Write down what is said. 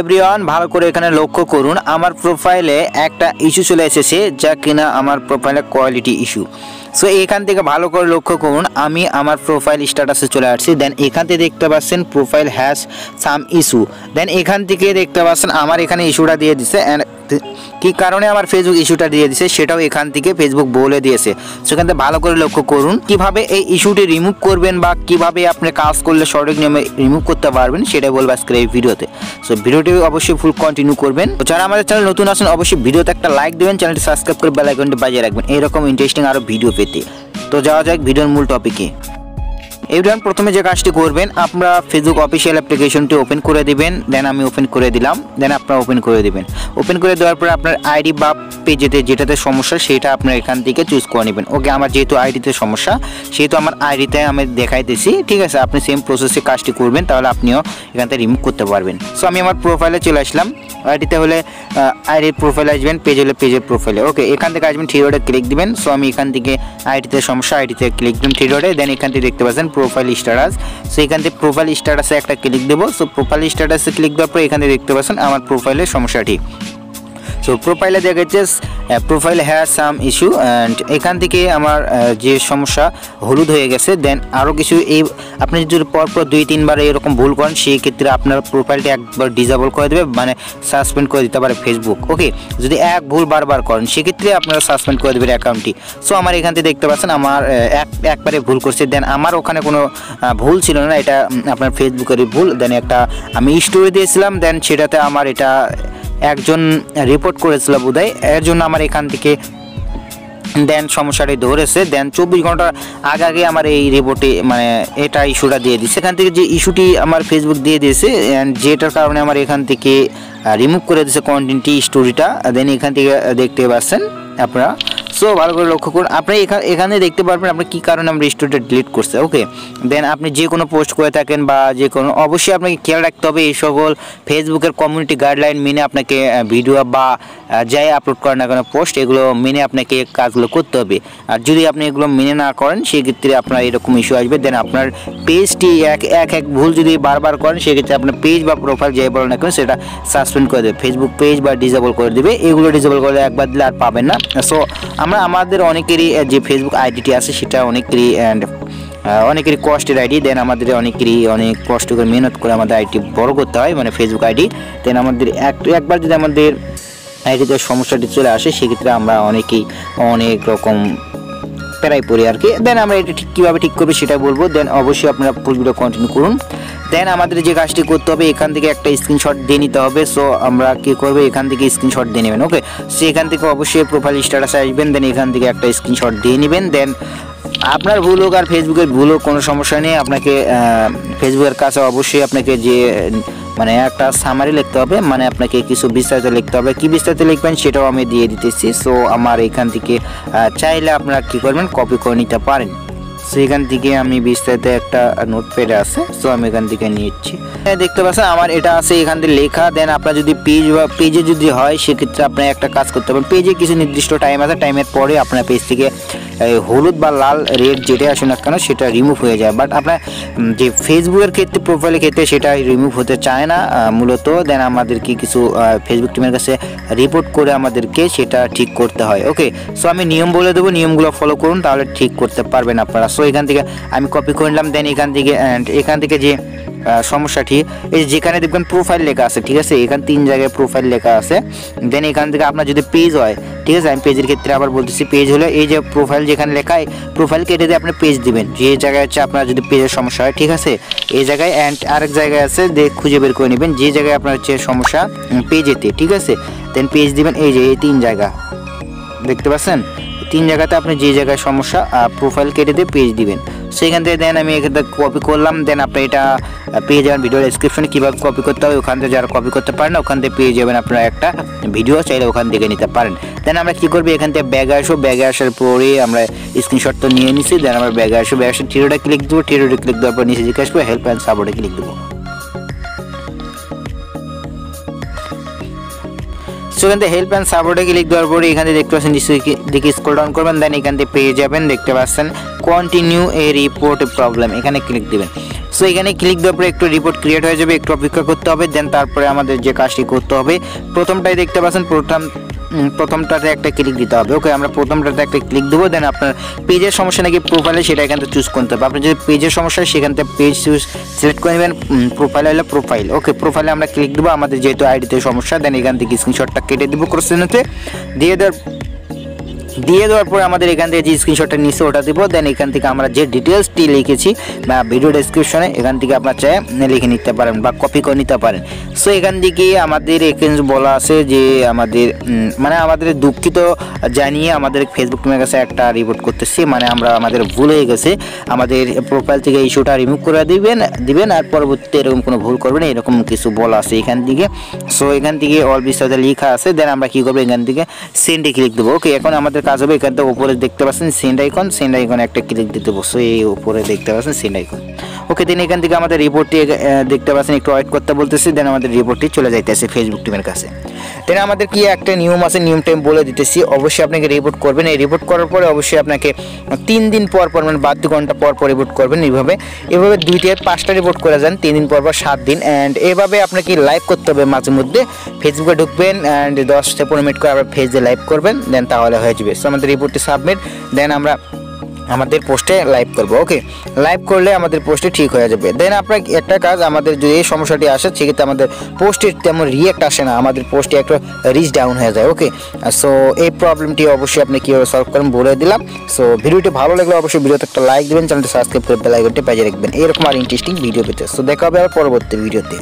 Everyone ভালো করে এখানে লক্ষ্য করুন আমার প্রোফাইলে একটা ইস্যু চলে এসেছে যা কিনা আমার প্রোফাইলে কোয়ালিটি ইস্যু। সো এখান থেকে ভালো করে লক্ষ্য করুন আমি আমার প্রোফাইল স্ট্যাটাসে চলে আসছি। দেন এখান থেকে দেখতে পাচ্ছেন প্রোফাইল হ্যাজ সাম ইস্যু। দেন এখান থেকে দেখতে পাচ্ছেন আমার এখানে ইস্যুটা দিয়ে দিছে অ্যান্ড কি কারণে আমার ফেসবুক ইস্যুটা দিয়ে দিছে সেটাও এখান থেকে ফেসবুক বলে দিয়েছে। সেখান থেকে ভালো করে লক্ষ্য করুন কিভাবে এই ইস্যুটি রিমুভ করবেন বা কিভাবে আপনি কাজ করলে সঠিক নিয়মে রিমুভ করতে পারবেন সেটাই বলবো আজকের এই ভিডিওতে। সো ভিডিওটি অবশ্যই ফুল কন্টিনিউ করবেন। যারা আমাদের চ্যানেল নতুন আছেন অবশ্যই ভিডিওতে একটা লাইক দেবেন, চ্যানেলটি সাবস্ক্রাইব করে বেল আইকনটি বাজিয়ে রাখবেন এরকম ইন্টারেস্টিং আরো ভিডিও পেতে। তো যাওয়া যাক ভিডিওর মূল টপিকে। এবার প্রথমে যে কাজটি করবেন আপনারা ফেসবুক অফিসিয়াল অ্যাপ্লিকেশনটি ওপেন করে দিবেন। দেন আমি ওপেন করে দিলাম। দেন আপনারা ওপেন করে দিবেন। ওপেন করে দেওয়ার পরে আপনার আইডি বা পেজেতে যেটাতে সমস্যা সেটা আপনার এখান থেকে চুজ করে নেবেন। ওকে আমার যেহেতু আইডিতে সমস্যা সেহেতু আমার আইডিতে আমি দেখাইতেছি, ঠিক আছে। আপনি সেম প্রসেসে কাজটি করবেন তাহলে আপনিও এখান থেকে রিমুভ করতে পারবেন। সো আমি আমার প্রোফাইলে চলে আসলাম। আইডিতে হলে আইডির প্রোফাইলে আসবেন, পেজ হলে পেজের প্রোফাইলে। ওকে এখান থেকে আসবেন থ্রি ডটে ক্লিক দিবেন। সো আমি এখান থেকে আইডিতে সমস্যা আইডিতে ক্লিক দিলাম থ্রি ডটে। দেন এখান থেকে দেখতে পাচ্ছেন প্রোফাইল স্ট্যাটাস। সো এখান থেকে প্রোফাইল স্ট্যাটাসে একটা ক্লিক দেবো। সো প্রোফাইল স্ট্যাটাসে ক্লিক দেওয়ার পর এখানে দেখতে পাচ্ছেন আমার প্রোফাইলের সমস্যাটি। সো প্রোফাইলে দেখাচ্ছে profile has some issue and এখান থেকে আমার যে সমস্যা হলুদ হয়ে গেছে। দেন আরও কিছু এই আপনি যদি পরপর 2-3 বার এরকম ভুল করেন সেই ক্ষেত্রে আপনার প্রোফাইলটি একবার ডিসেবল করে দেবে, মানে সাসপেন্ড করে দিতে পারে ফেসবুক। ওকে যদি এক ভুল বারবার করেন সেক্ষেত্রে আপনারা সাসপেন্ড করে দেবেন অ্যাকাউন্টটি। সো আমার এখান থেকে দেখতে পাচ্ছেন আমার একবারে ভুল করছে। দেন আমার ওখানে কোনো ভুল ছিল না, এটা আপনার ফেসবুকেরই ভুল। দেন একটা আমি স্টোরি দিয়েছিলাম, দেন সেটাতে আমার এটা একজন রিপোর্ট করেছিল বোধহয়, এর জন্য আমার এখান থেকে দেন সমস্যাটি ধরেছে। দেন 24 ঘন্টা আগে আমার এই রিপোর্টে মানে এটা ইস্যুটা দিয়ে দিচ্ছে। এখান থেকে যে ইস্যুটি আমার ফেসবুক দিয়ে দিয়েছে অ্যান্ড যেটার কারণে আমার এখান থেকে রিমুভ করে দিয়েছে কন্টেন্টটি স্টোরিটা। দেন এখান থেকে দেখতে পাচ্ছেন আপনারা। সো ভালো করে লক্ষ্য করুন আপনি এখানে দেখতে পারবেন আপনি কী কারণে আমরা স্টোরিটা ডিলিট করছে। ওকে দেন আপনি যে কোনো পোস্ট করে থাকেন বা যে কোনো অবশ্যই আপনাকে খেয়াল রাখতে হবে এই সকল ফেসবুকের কমিউনিটি গাইডলাইন মেনে আপনাকে ভিডিও বা যাই আপলোড করেন না কেন পোস্ট এগুলো মেনে আপনাকে কাজগুলো করতে হবে। আর যদি আপনি এগুলো মেনে না করেন সেক্ষেত্রে আপনার এরকম ইস্যু আসবে। দেন আপনার পেজটি এক ভুল যদি বারবার করেন সেক্ষেত্রে আপনার পেজ বা প্রোফাইল যাই বলেন না কেন সেটা সাসপেন্ড করে দেবে ফেসবুক পেজ বা ডিসেবল করে দেবে। এগুলো ডিসেবল করে একবার দিলে আর পাবেন না। সো আমাদের অনেকেরই যে ফেসবুক আইডিটি আছে সেটা অনেকেরই কষ্টের আইডি। দেন আমাদের অনেকেরই অনেক কষ্ট করে মেহনত করে আমাদের আইডি বড় করতে হয়, মানে ফেসবুক আইডি। দেন আমাদের একবার যদি আমাদের আইডিতে সমস্যাটি চলে আসে সেক্ষেত্রে আমরা অনেকেই অনেক রকম প্যারাই পড়ি আর কি। দেন আমরা এটা কীভাবে ঠিক করবো সেটা বলবো। দেন অবশ্যই আপনারা ফুল ভিডিও কন্টিনিউ করুন। দেন আমাদের যে কাজটি করতে হবে এখান থেকে একটা স্ক্রিনশট দিয়ে নিতে হবে। সো আমরা কী করবো এখান থেকে স্ক্রিনশট দিয়ে নেবেন। ওকে সো এখান থেকে অবশ্যই প্রোফাইল স্ট্যাটাসে আসবেন। দেন এখান থেকে একটা স্ক্রিনশট দিয়ে নেবেন। দেন আপনার ভুল হোক আর ফেসবুকের ভুল হোক কোনো সমস্যা নেই, আপনাকে ফেসবুকের কাছে অবশ্যই আপনাকে যে মানে একটা সামারি লিখতে হবে, মানে আপনাকে কিছু বিস্তারিত লিখতে হবে। কি বিস্তারিত লিখবেন সেটাও আমি দিয়ে দিতেছি। সো আমার এখান থেকে চাইলে আপনারা কী করবেন কপি করে নিতে পারেন। সো এখান থেকে আমি বিস্তারিত একটা নোটপ্যাড আছে, সো আমি এখান থেকে নিচ্ছি। দেখতে পাচ্ছেন আমার এটা আছে এখান থেকে লেখা। দেন আপনার যদি পেজে যদি হয় সেক্ষেত্রে আপনার একটা কাজ করতে পারেন। পেজে কিছু নির্দিষ্ট টাইম আছে, টাইমের পরে আপনার পেজ থেকে হলুদ বা লাল রেড যেটাই আসুন না কেন সেটা রিমুভ হয়ে যায়। বাট আপনার যে ফেসবুকের ক্ষেত্রে প্রোফাইলের ক্ষেত্রে সেটা রিমুভ হতে চায় না মূলত। দেন আমাদেরকে কিছু ফেসবুক টিমের কাছে রিপোর্ট করে আমাদেরকে সেটা ঠিক করতে হয়। ওকে সো আমি নিয়ম বলে দেবো, নিয়মগুলো ফলো করুন তাহলে ঠিক করতে পারবেন আপনারা। সো এখান থেকে আমি কপি করে নিলাম। দেন এখান থেকে যে সমস্যাটি এই যেখানে দেখবেন প্রোফাইল লেখা আছে, ঠিক আছে, এখানে 3 জায়গায় প্রোফাইল লেখা আছে। দেন এখান থেকে আপনার যদি পেজ হয়, ঠিক আছে, আমি পেজের ক্ষেত্রে আবার বলতেছি পেজ হলে এই যে প্রোফাইল যেখানে লেখা প্রোফাইল কেটে দিয়ে আপনি পেজ দিবেন যে জায়গায় হচ্ছে আপনার যদি পেজের সমস্যা হয়, ঠিক আছে, এই জায়গায় অ্যান্ড আরেক জায়গায় আছে খুঁজে বের করে নেবেন যে জায়গায় আপনার হচ্ছে সমস্যা পেজেতে, ঠিক আছে। দেন পেজ দিবেন এই যে এই 3 জায়গা দেখতে পাচ্ছেন, 3 জায়গাতে আপনি যে জায়গায় সমস্যা প্রোফাইল কেটে দিয়ে পেজ দিবেন। সেখান থেকে দেন আমি এখান থেকে কপি করলাম। দেন আপনি এটা পেয়ে যাবেন ভিডিও ডেসক্রিপশনে কীভাবে কপি করতে হবে, ওখান থেকে যারা কপি করতে পারেন ওখান থেকে পেয়ে যাবেন আপনারা একটা ভিডিও, চাইলে ওখান থেকে নিতে পারেন। দেন আমরা কী করবো এখান থেকে ব্যাগে আসবো, ব্যাগে আসার পরে আমরা স্ক্রিনশট তো নিয়ে নিছি। দেন আমরা ব্যাগে আসবো, ব্যাগে আসে থ্রি ডটে ক্লিক দেবো, থ্রি ডটে ক্লিক দেওয়ার পর নিচে দিকে আসবো হেল্প অ্যান্ড সাপোর্টে ক্লিক দেবো। সেখান থেকে হেল্প অ্যান্ড সাপোর্টে ক্লিক দেওয়ার পরে এখান থেকে দেখতে পাচ্ছেন দিকে স্ক্রল ডাউন করবেন। দেন এখান থেকে পেয়ে যাবেন দেখতে পাচ্ছেন কন্টিনিউ এ রিপোর্ট প্রবলেম, এখানে ক্লিক দেবেন। সো এখানে ক্লিক দেওয়ার পরে একটু রিপোর্ট ক্রিয়েট হয়ে যাবে, একটু অপেক্ষা করতে হবে। দেন তারপরে আমাদের যে কাজটি করতে হবে, প্রথমটাই দেখতে পাচ্ছেন, প্রথমটাতে একটা ক্লিক দিতে হবে। ওকে, আমরা প্রথমটাতে একটা ক্লিক দেবো। দেন আপনার পেজের সমস্যা নাকি প্রোফাইলে, সেটা এখান থেকে চুজ করতে হবে। আপনার যদি পেজের সমস্যা সেখান থেকে পেজ সিলেক্ট করে নেবেন, প্রোফাইল হলে প্রোফাইল। ওকে, প্রোফাইলে আমরা ক্লিক দেবো, আমাদের যেহেতু আইডিতে সমস্যা। দেন এখান থেকে স্ক্রিনশটটা কেটে দেবো ক্রসচিহ্নতে, দিয়ে দেওয়ার পরে আমাদের এখান থেকে যে স্ক্রিনশটটা নিচে ওটা দিব। দেন এখান থেকে আমরা যে ডিটেলসটি লিখেছি বা ভিডিও ডেসক্রিপশনে এখান থেকে আপনার চাই লিখে নিতে পারেন বা কপি করে নিতে পারেন। সো এখান থেকে আমাদের এখানে বলা আছে যে আমাদের আমাদের দুঃখিত জানিয়ে আমাদের ফেসবুক টিমের কাছে একটা রিপোর্ট করতেছি, আমাদের ভুল হয়ে গেছে, আমাদের প্রোফাইল থেকে ইস্যুটা রিমুভ করে দিবেন আর পরবর্তীতে এরকম কোনো ভুল করবেন, এরকম কিছু বলা আছে এখান থেকে। সো এখান থেকে অল বিস্তারিত লেখা আছে। দেন আমরা কী করবো, এখান থেকে সেন্ডে ক্লিক দেবো। ওকে, এখন আমাদের কাজ হবে এখান থেকে উপরে দেখতে পাচ্ছেন সেন্ড আইকন একটা ক্লিক দিতে বসো, এই উপরে দেখতে পাচ্ছেন সেন্ড আইকন। ওকে, দেন এখান থেকে আমাদের রিপোর্টটি দেখতে পাচ্ছেন, একটু ওয়েট করতে বলতেছি। দেন আমাদের রিপোর্টটি চলে যাইতেছে ফেসবুক টিমের কাছে। দেন আমাদের কি একটা নিয়ম আছে, নিয়মটা আমি বলে দিতেছি। অবশ্যই আপনাকে রিপোর্ট করবেন, এই রিপোর্ট করার পরে অবশ্যই আপনাকে 3 দিন পর 72 ঘন্টা পর রিপোর্ট করবেন। এইভাবে 2 থেকে 5টা রিপোর্ট করে যান, 3 দিন পর 7 দিন। অ্যান্ড এভাবে আপনাকে লাইভ করতে হবে মাঝে মধ্যে, ফেসবুকে ঢুকবেন অ্যান্ড 10 থেকে 15 মিনিট করে আবার ফেসে লাইভ করবেন, দেন তাহলে হয়ে যাবে। সো আমাদের রিপোর্টটি সাবমিট, দেন আমরা আমাদের পোস্টে লাইভ করব। ওকে, লাইভ করলে আমাদের পোস্টে ঠিক হয়ে যাবে। দেন আপনার একটা কাজ, আমাদের যদি এই সমস্যাটি আসে সেক্ষেত্রে আমাদের পোস্টে তেমন রিঅ্যাক্ট আসে না, আমাদের পোস্টে একটা রিচ ডাউন হয়ে যায়। ওকে, সো এই প্রবলেমটি অবশ্যই আপনি কীভাবে সলভ করেন বলে দিলাম। সো ভিডিওটি ভালো লাগলে অবশ্যই ভিডিওতে একটা লাইক দেবেন, চ্যানেলটি সাবস্ক্রাইব করে বেল আইকনটি বাজিয়ে রাখবেন এরকম আর ইন্টারেস্টিং ভিডিও পেতে। সো দেখা হবে আর পরবর্তী ভিডিওতে।